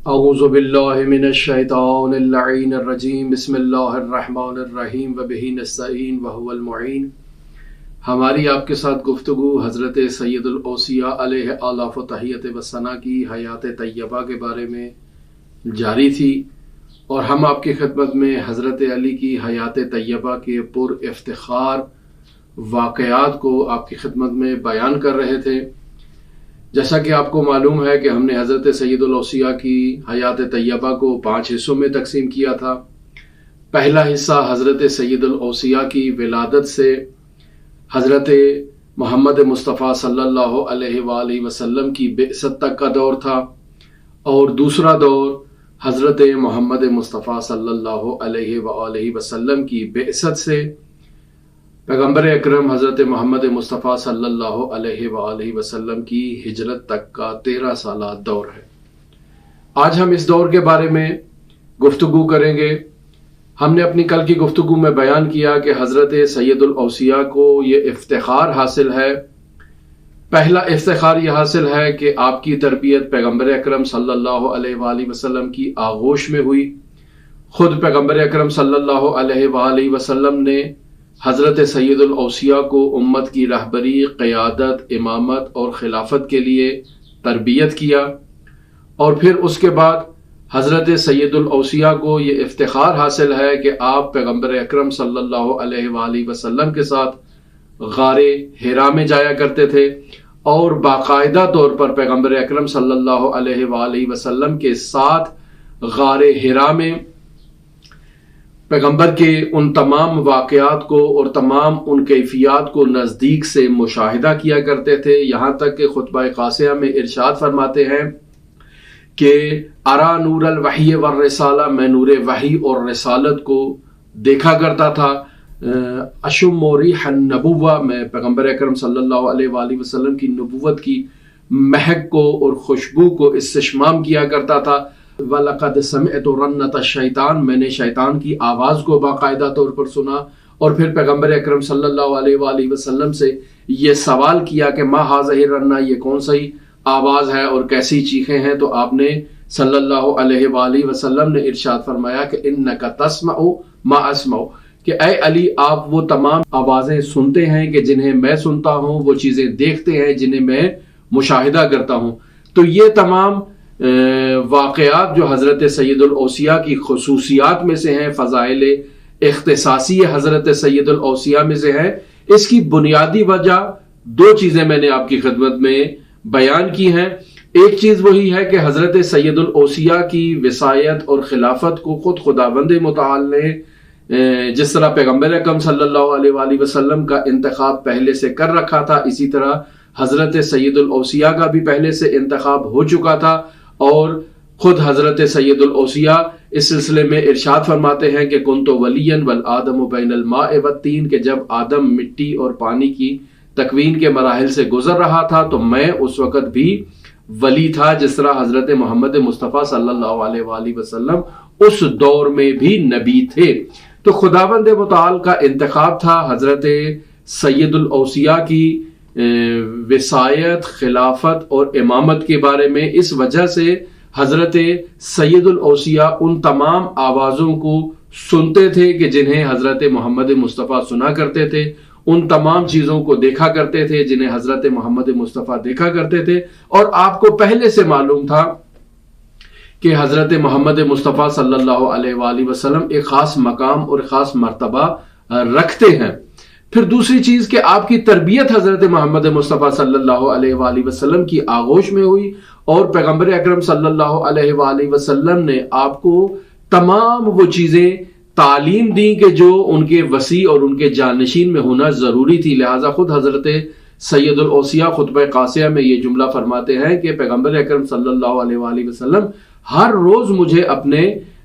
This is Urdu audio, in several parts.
اعوذ باللہ من الشیطان اللعین الرجیم بسم اللہ الرحمن الرحیم وبہ نستعین وہو المعین۔ ہماری آپ کے ساتھ گفتگو حضرت سید الاوصیاء علیہ آلاف و تحیت و ثنا کی حیات طیبہ کے بارے میں جاری تھی، اور ہم آپ کی خدمت میں حضرت علی کی حیات طیبہ کے پر افتخار واقعات کو آپ کی خدمت میں بیان کر رہے تھے۔ جیسا کہ آپ کو معلوم ہے کہ ہم نے حضرت سید الاوصیاء کی حیات طیبہ کو 5 حصوں میں تقسیم کیا تھا۔ پہلا حصہ حضرت سید الاوصیاء کی ولادت سے حضرت محمد مصطفیٰ صلی اللہ علیہ وآلہ وسلم کی بعثت تک کا دور تھا، اور دوسرا دور حضرت محمد مصطفیٰ صلی اللہ علیہ وآلہ وسلم کی بعثت سے پیغمبر اکرم حضرت محمد مصطفیٰ صلی اللہ علیہ وآلہ وسلم کی ہجرت تک کا 13 سالہ دور ہے۔ آج ہم اس دور کے بارے میں گفتگو کریں گے۔ ہم نے اپنی کل کی گفتگو میں بیان کیا کہ حضرت سید الاوصیاء کو یہ افتخار حاصل ہے، پہلا افتخار یہ حاصل ہے کہ آپ کی تربیت پیغمبر اکرم صلی اللہ علیہ وآلہ وسلم کی آغوش میں ہوئی۔ خود پیغمبر اکرم صلی اللہ علیہ وآلہ وسلم نے حضرت سید الاوصیاء کو امت کی رہبری، قیادت، امامت اور خلافت کے لیے تربیت کیا، اور پھر اس کے بعد حضرت سید الاوصیاء کو یہ افتخار حاصل ہے کہ آپ پیغمبر اکرم صلی اللہ علیہ وآلہ وسلم کے ساتھ غار حرا میں جایا کرتے تھے، اور باقاعدہ طور پر پیغمبر اکرم صلی اللہ علیہ وآلہ وسلم کے ساتھ غار حرا میں پیغمبر کے ان تمام واقعات کو اور تمام ان کیفیات کو نزدیک سے مشاہدہ کیا کرتے تھے، یہاں تک کہ خطبہ قاسیہ میں ارشاد فرماتے ہیں کہ ارا نور الوحی والرسالہ، میں نور وحی اور رسالت کو دیکھا کرتا تھا۔ اشم ریح النبوہ، میں پیغمبر اکرم صلی اللہ علیہ وآلہ وسلم کی نبوت کی مہک کو اور خوشبو کو استشمام کیا کرتا تھا۔ وَلَقَدْ سَمِعْتُ رَنَّةَ الشَّيْطَانِ، میں نے شیطان کی آواز کو باقاعدہ طور پر سنا، اور پھر پیغمبر اکرم صلی اللہ علیہ وآلہ وسلم سے یہ سوال کیا کہ ما هذه الرنہ، یہ کون سی آواز ہے اور کیسی چیخیں ہیں؟ تو آپ نے صلی اللہ علیہ وآلہ وسلم نے ارشاد فرمایا کہ إِنَّكَ تَسْمَعُ مَا أَسْمَعُ، کہ اے علی آپ وہ تمام آوازیں سنتے ہیں کہ جنہیں میں سنتا ہوں، وہ چیزیں دیکھتے ہیں جنہیں میں مشاہدہ کرتا ہوں۔ تو یہ تمام واقعات جو حضرت سید الاوصیاء کی خصوصیات میں سے ہیں، فضائل اختصاصی حضرت سید الاوصیاء میں سے ہیں، اس کی بنیادی وجہ 2 چیزیں میں نے آپ کی خدمت میں بیان کی ہیں۔ ایک چیز وہی ہے کہ حضرت سید الاوصیاء کی وصایت اور خلافت کو خود خداوند متعال نے جس طرح پیغمبر اکرم صلی اللہ علیہ وآلہ وسلم کا انتخاب پہلے سے کر رکھا تھا، اسی طرح حضرت سید الاوصیاء کا بھی پہلے سے انتخاب ہو چکا تھا، اور خود حضرت سید الاوصیاء اس سلسلے میں ارشاد فرماتے ہیں کہ کنت ولیا والآدم بین الماء والطین، کہ جب آدم مٹی اور پانی کی تکوین کے مراحل سے گزر رہا تھا تو میں اس وقت بھی ولی تھا، جس طرح حضرت محمد مصطفیٰ صلی اللہ علیہ وآلہ وسلم اس دور میں بھی نبی تھے۔ تو خداوند متعال کا انتخاب تھا حضرت سید الاوصیاء کی وصایت، خلافت اور امامت کے بارے میں۔ اس وجہ سے حضرت سید الاوصیاء ان تمام آوازوں کو سنتے تھے کہ جنہیں حضرت محمد مصطفیٰ سنا کرتے تھے، ان تمام چیزوں کو دیکھا کرتے تھے جنہیں حضرت محمد مصطفیٰ دیکھا کرتے تھے، اور آپ کو پہلے سے معلوم تھا کہ حضرت محمد مصطفیٰ صلی اللہ علیہ وآلہ وسلم ایک خاص مقام اور خاص مرتبہ رکھتے ہیں۔ پھر دوسری چیز کہ آپ کی تربیت حضرت محمد مصطفیٰ صلی اللہ علیہ وآلہ وسلم کی آغوش میں ہوئی، اور پیغمبر اکرم صلی اللہ علیہ وآلہ وسلم نے آپ کو تمام وہ چیزیں تعلیم دیں کہ جو ان کے وسیع اور ان کے جانشین میں ہونا ضروری تھی۔ لہٰذا خود حضرت سید الاوصیاء خطبہ قاسیہ میں یہ جملہ فرماتے ہیں کہ پیغمبر اکرم صلی اللہ علیہ وآلہ وسلم ہر روز مجھے اپنے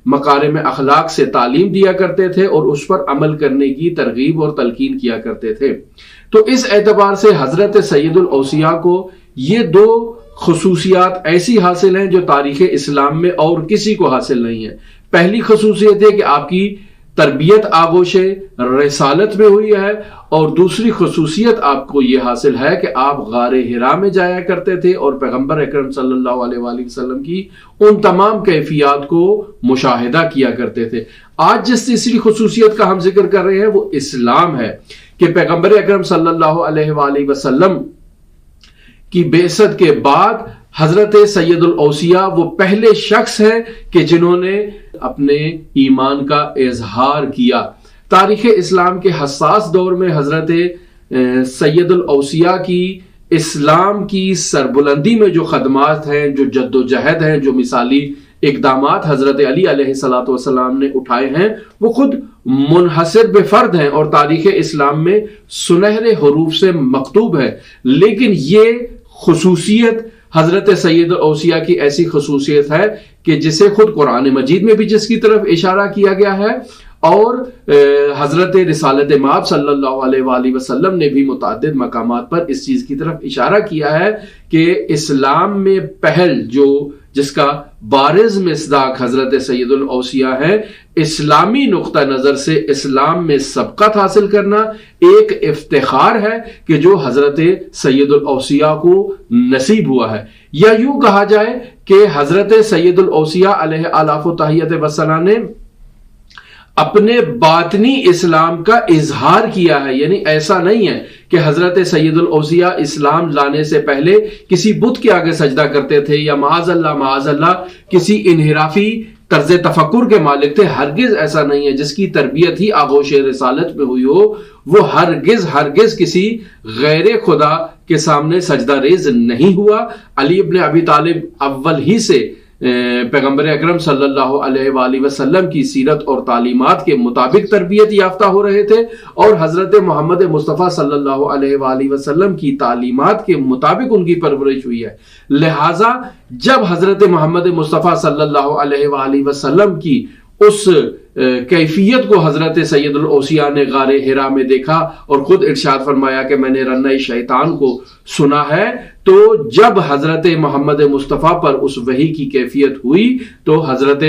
مکارم اخلاق سے تعلیم دیا کرتے تھے اور اس پر عمل کرنے کی ترغیب اور تلقین کیا کرتے تھے۔ تو اس اعتبار سے حضرت سید الاوصیاء کو یہ 2 خصوصیات ایسی حاصل ہیں جو تاریخ اسلام میں اور کسی کو حاصل نہیں ہے۔ پہلی خصوصیت ہے کہ آپ کی تربیت آغوش رسالت میں ہوئی ہے، اور دوسری خصوصیت آپ کو یہ حاصل ہے کہ آپ غار حرا میں جایا کرتے تھے اور پیغمبر اکرم صلی اللہ علیہ وآلہ وسلم کی ان تمام کیفیات کو مشاہدہ کیا کرتے تھے۔ آج جس تیسری خصوصیت کا ہم ذکر کر رہے ہیں وہ اسلام ہے، کہ پیغمبر اکرم صلی اللہ علیہ وآلہ وسلم کی بعثت کے بعد حضرت سید الاوصیاء وہ پہلے شخص ہیں کہ جنہوں نے اپنے ایمان کا اظہار کیا۔ تاریخ اسلام کے حساس دور میں حضرت سید الاوصیاء کی اسلام کی سربلندی میں جو خدمات ہیں، جو جد و جہد ہیں، جو مثالی اقدامات حضرت علی علیہ الصلوۃ والسلام نے اٹھائے ہیں، وہ خود منحصر بے فرد ہیں اور تاریخ اسلام میں سنہرے حروف سے مکتوب ہے۔ لیکن یہ خصوصیت حضرت سید الاوصیاء کی ایسی خصوصیت ہے کہ جسے خود قرآن مجید میں بھی جس کی طرف اشارہ کیا گیا ہے، اور حضرت رسالت مآب صلی اللہ علیہ وآلہ وسلم نے بھی متعدد مقامات پر اس چیز کی طرف اشارہ کیا ہے کہ اسلام میں پہل جس کا بارز مصداق حضرت سید الاوصیاء ہے، اسلامی نقطہ نظر سے اسلام میں سبقت حاصل کرنا ایک افتخار ہے کہ جو حضرت سید الاوصیاء کو نصیب ہوا ہے۔ یا یوں کہا جائے کہ حضرت سید الاوصیاء علیہ آلاف و تحیت وثنا نے اپنے باطنی اسلام کا اظہار کیا ہے، یعنی ایسا نہیں ہے کہ حضرت سید الاوصیاء اسلام لانے سے پہلے کسی بت کے آگے سجدہ کرتے تھے یا معاذ اللہ کسی انحرافی طرز تفکر کے مالک تھے۔ ہرگز ایسا نہیں ہے۔ جس کی تربیت ہی آغوش رسالت میں ہوئی ہو وہ ہرگز کسی غیر خدا کے سامنے سجدہ ریز نہیں ہوا۔ علی ابن ابی طالب اول ہی سے پیغمبر اکرم صلی اللہ علیہ وآلہ وسلم کی سیرت اور تعلیمات کے مطابق تربیت یافتہ ہو رہے تھے، اور حضرت محمد مصطفیٰ صلی اللہ علیہ وآلہ وسلم کی تعلیمات کے مطابق ان کی پرورش ہوئی ہے۔ لہٰذا جب حضرت محمد مصطفیٰ صلی اللہ علیہ وآلہ وسلم کی اس کیفیت کو حضرت سید الاوصیاء نے غار حرا میں دیکھا اور خود ارشاد فرمایا کہ میں نے رنہ شیطان کو سنا ہے، تو جب حضرت محمد مصطفیٰ پر اس وحی کی کیفیت ہوئی تو حضرت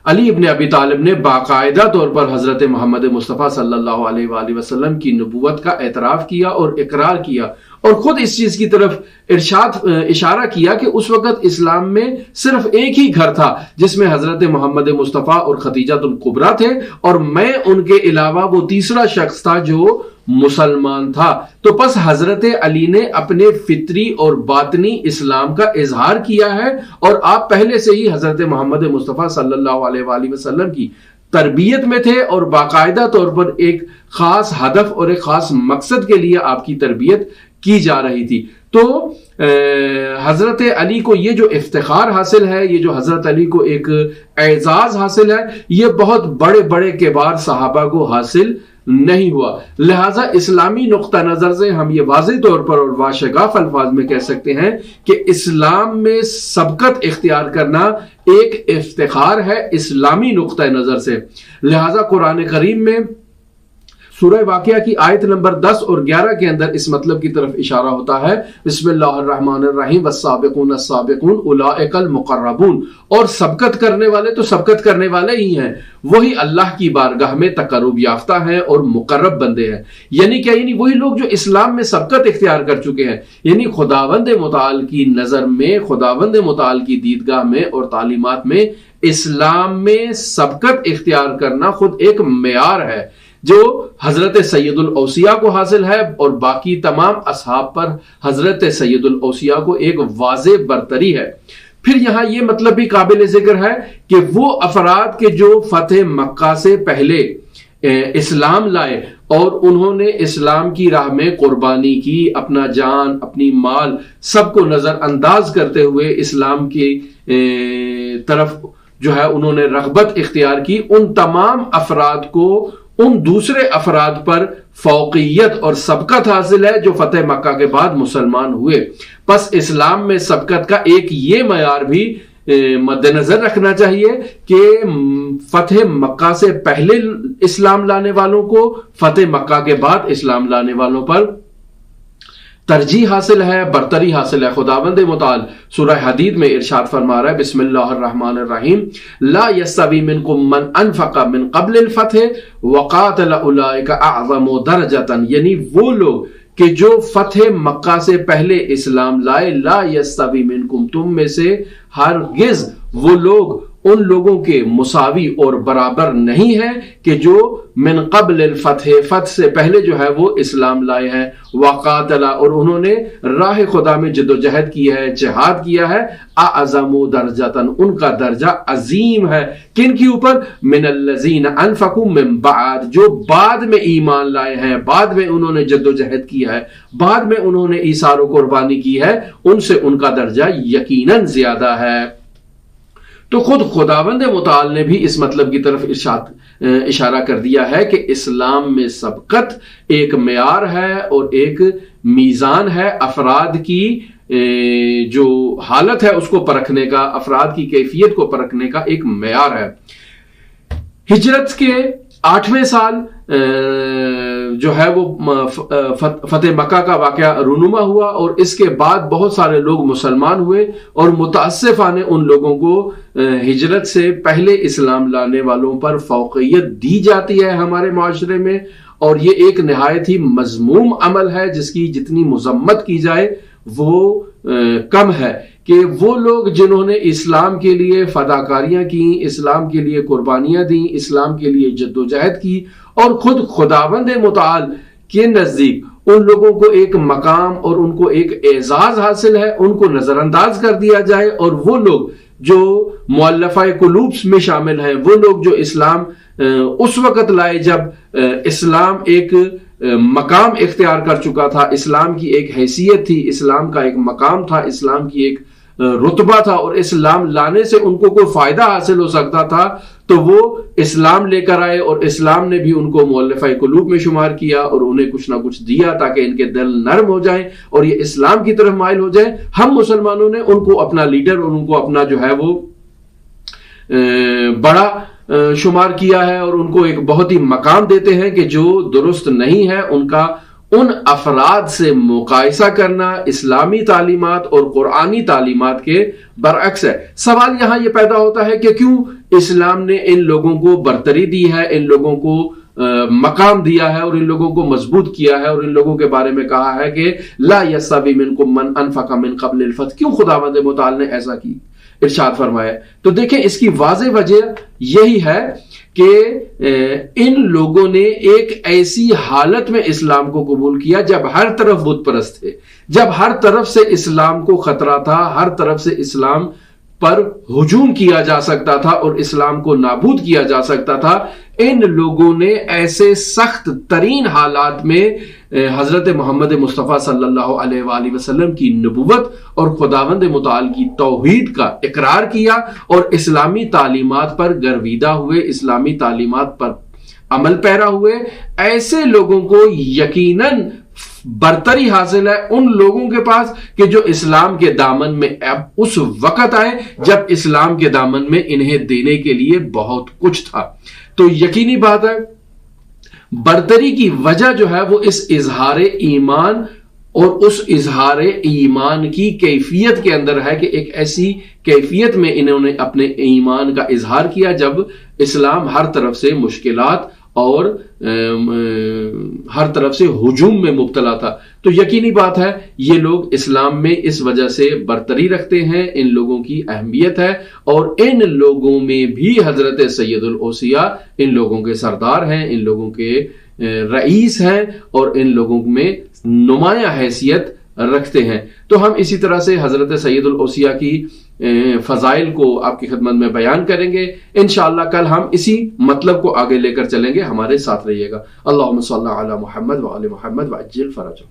علی ابن ابی طالب نے باقاعدہ طور پر حضرت محمد مصطفیٰ صلی اللہ علیہ وآلہ وسلم کی نبوت کا اعتراف کیا اور اقرار کیا، اور خود اس چیز کی طرف اشارہ کیا کہ اس وقت اسلام میں صرف ایک ہی گھر تھا جس میں حضرت محمد مصطفیٰ اور خدیجہ الکبریٰ تھے، اور میں ان کے علاوہ وہ تیسرا شخص تھا جو مسلمان تھا۔ تو پس حضرت علی نے اپنے فطری اور باطنی اسلام کا اظہار کیا ہے، اور آپ پہلے سے ہی حضرت محمد مصطفیٰ صلی اللہ علیہ وآلہ وسلم کی تربیت میں تھے، اور باقاعدہ طور پر ایک خاص ہدف اور ایک خاص مقصد کے لیے آپ کی تربیت کی جا رہی تھی۔ تو حضرت علی کو یہ جو افتخار حاصل ہے، یہ جو حضرت علی کو ایک اعزاز حاصل ہے، یہ بہت بڑے بڑے کبار صحابہ کو حاصل نہیں ہوا۔ لہٰذا اسلامی نقطہ نظر سے ہم یہ واضح طور پر اور واشگاف الفاظ میں کہہ سکتے ہیں کہ اسلام میں سبقت اختیار کرنا ایک افتخار ہے اسلامی نقطہ نظر سے۔ لہٰذا قرآن کریم میں سورہ واقعہ کی آیت نمبر 10 اور 11 کے اندر اس مطلب کی طرف اشارہ ہوتا ہے، بسم اللہ الرحمن الرحیم والسابقون السابقون اولئک المقربون، اور سبقت کرنے والے تو سبقت کرنے والے ہی ہیں، وہی اللہ کی بارگاہ میں تقرب یافتہ ہیں اور مقرب بندے ہیں۔ یعنی کیا؟ یعنی وہی لوگ جو اسلام میں سبقت اختیار کر چکے ہیں، یعنی خداوند متعال کی نظر میں، خداوند متعال کی دیدگاہ میں اور تعلیمات میں اسلام میں سبقت اختیار کرنا خود ایک معیار ہے جو حضرت سید الاوصیاء کو حاصل ہے، اور باقی تمام اصحاب پر حضرت سید الاوصیاء کو ایک واضح برتری ہے۔ پھر یہاں یہ مطلب بھی قابل ذکر ہے کہ وہ افراد کے جو فتح مکہ سے پہلے اسلام لائے اور انہوں نے اسلام کی راہ میں قربانی کی، اپنا جان اپنی مال سب کو نظر انداز کرتے ہوئے اسلام کی طرف جو ہے انہوں نے رغبت اختیار کی، ان تمام افراد کو ان دوسرے افراد پر فوقیت اور سبقت حاصل ہے جو فتح مکہ کے بعد مسلمان ہوئے۔ پس اسلام میں سبقت کا ایک یہ معیار بھی مد نظر رکھنا چاہیے کہ فتح مکہ سے پہلے اسلام لانے والوں کو فتح مکہ کے بعد اسلام لانے والوں پر ترجیح حاصل ہے، برتری حاصل ہے۔ خداوند متعال سورہ حدید میں ارشاد فرما رہا ہے بسم اللہ الرحمن الرحیم لا یستوی منکم من انفق من قبل الفتح وقاتل اولئک اعظم درجۃ، یعنی وہ لوگ کہ جو فتح مکہ سے پہلے اسلام لائے، لا یستوی منکم، تم میں سے ہرگز وہ لوگ ان لوگوں کے مساوی اور برابر نہیں ہے کہ جو من قبل الفتح، فتح سے پہلے جو ہے وہ اسلام لائے ہیں، وقاتل، اور انہوں نے راہ خدا میں جد و جہد کی ہے، جہاد کیا ہے، اعظم درجتاً، ان کا درجہ عظیم ہے، کن کی اوپر؟ من الذین انفقوا من بعد، جو بعد میں ایمان لائے ہیں، بعد میں انہوں نے جد و جہد کیا ہے، بعد میں انہوں نے ایثار و قربانی کی ہے، ان سے ان کا درجہ یقیناً زیادہ ہے۔ تو خود خداوند متعال نے بھی اس مطلب کی طرف اشارہ کر دیا ہے کہ اسلام میں سبقت ایک معیار ہے اور ایک میزان ہے، افراد کی جو حالت ہے اس کو پرکھنے کا، افراد کی کیفیت کو پرکھنے کا ایک معیار ہے۔ ہجرت کے 8ویں سال جو ہے وہ فتح مکہ کا واقعہ رونما ہوا، اور اس کے بعد بہت سارے لوگ مسلمان ہوئے، اور متاسفانہ ان لوگوں کو ہجرت سے پہلے اسلام لانے والوں پر فوقیت دی جاتی ہے ہمارے معاشرے میں، اور یہ ایک نہایت ہی مذموم عمل ہے جس کی جتنی مذمت کی جائے وہ کم ہے، کہ وہ لوگ جنہوں نے اسلام کے لیے فداکاریاں کی، اسلام کے لیے قربانیاں دیں، اسلام کے لیے جد و جہد کی، اور خود خداوند متعال کے نزدیک ان لوگوں کو ایک مقام اور ان کو ایک اعزاز حاصل ہے، ان کو نظر انداز کر دیا جائے، اور وہ لوگ جو مؤلفہ قلوب میں شامل ہیں، وہ لوگ جو اسلام اس وقت لائے جب اسلام ایک مقام اختیار کر چکا تھا، اسلام کی ایک حیثیت تھی، اسلام کا ایک مقام تھا، اسلام کی ایک رتبہ تھا، اور اسلام لانے سے ان کو کوئی فائدہ حاصل ہو سکتا تھا، تو وہ اسلام لے کر آئے، اور اسلام نے بھی ان کو مؤلفہ قلوب میں شمار کیا اور انہیں کچھ نہ کچھ دیا تاکہ ان کے دل نرم ہو جائیں اور یہ اسلام کی طرف مائل ہو جائیں۔ ہم مسلمانوں نے ان کو اپنا لیڈر اور ان کو اپنا جو ہے وہ بڑا شمار کیا ہے، اور ان کو ایک بہت ہی مقام دیتے ہیں کہ جو درست نہیں ہے ان کا ان افراد سے مقایسہ کرنا اسلامی تعلیمات اور قرآنی تعلیمات کے برعکس ہے۔ سوال یہاں یہ پیدا ہوتا ہے کہ کیوں اسلام نے ان لوگوں کو برتری دی ہے، ان لوگوں کو مقام دیا ہے اور ان لوگوں کو مضبوط کیا ہے، اور ان لوگوں کے بارے میں کہا ہے کہ لا یستوی منکم من انفق من قبل الفتح، کیوں خداوند متعال نے ایسا کی ارشاد فرمایا؟ تو دیکھیں اس کی واضح وجہ یہی ہے کہ ان لوگوں نے ایک ایسی حالت میں اسلام کو قبول کیا جب ہر طرف بت پرست تھے، جب ہر طرف سے اسلام کو خطرہ تھا، ہر طرف سے اسلام پر ہجوم کیا جا سکتا تھا اور اسلام کو نابود کیا جا سکتا تھا۔ ان لوگوں نے ایسے سخت ترین حالات میں حضرت محمد مصطفیٰ صلی اللہ علیہ وآلہ وسلم کی نبوت اور خداوند متعال کی توحید کا اقرار کیا، اور اسلامی تعلیمات پر گرویدہ ہوئے، اسلامی تعلیمات پر عمل پیرا ہوئے۔ ایسے لوگوں کو یقیناً برتری حاصل ہے ان لوگوں کے پاس کہ جو اسلام کے دامن میں اب اس وقت آئے جب اسلام کے دامن میں انہیں دینے کے لیے بہت کچھ تھا۔ تو یقینی بات ہے برتری کی وجہ جو ہے وہ اس اظہار ایمان اور اس اظہار ایمان کی کیفیت کے اندر ہے، کہ ایک ایسی کیفیت میں انہوں نے اپنے ایمان کا اظہار کیا جب اسلام ہر طرف سے مشکلات اور ہر طرف سے ہجوم میں مبتلا تھا۔ تو یقینی بات ہے یہ لوگ اسلام میں اس وجہ سے برتری رکھتے ہیں، ان لوگوں کی اہمیت ہے، اور ان لوگوں میں بھی حضرت سید الاوصیاء ان لوگوں کے سردار ہیں، ان لوگوں کے رئیس ہیں، اور ان لوگوں میں نمایاں حیثیت رکھتے ہیں۔ تو ہم اسی طرح سے حضرت سید الاوصیاء کی فضائل کو آپ کی خدمت میں بیان کریں گے انشاءاللہ۔ کل ہم اسی مطلب کو آگے لے کر چلیں گے، ہمارے ساتھ رہیے گا۔ اللہم صلی علی محمد وعلی محمد وعجل فرجہ۔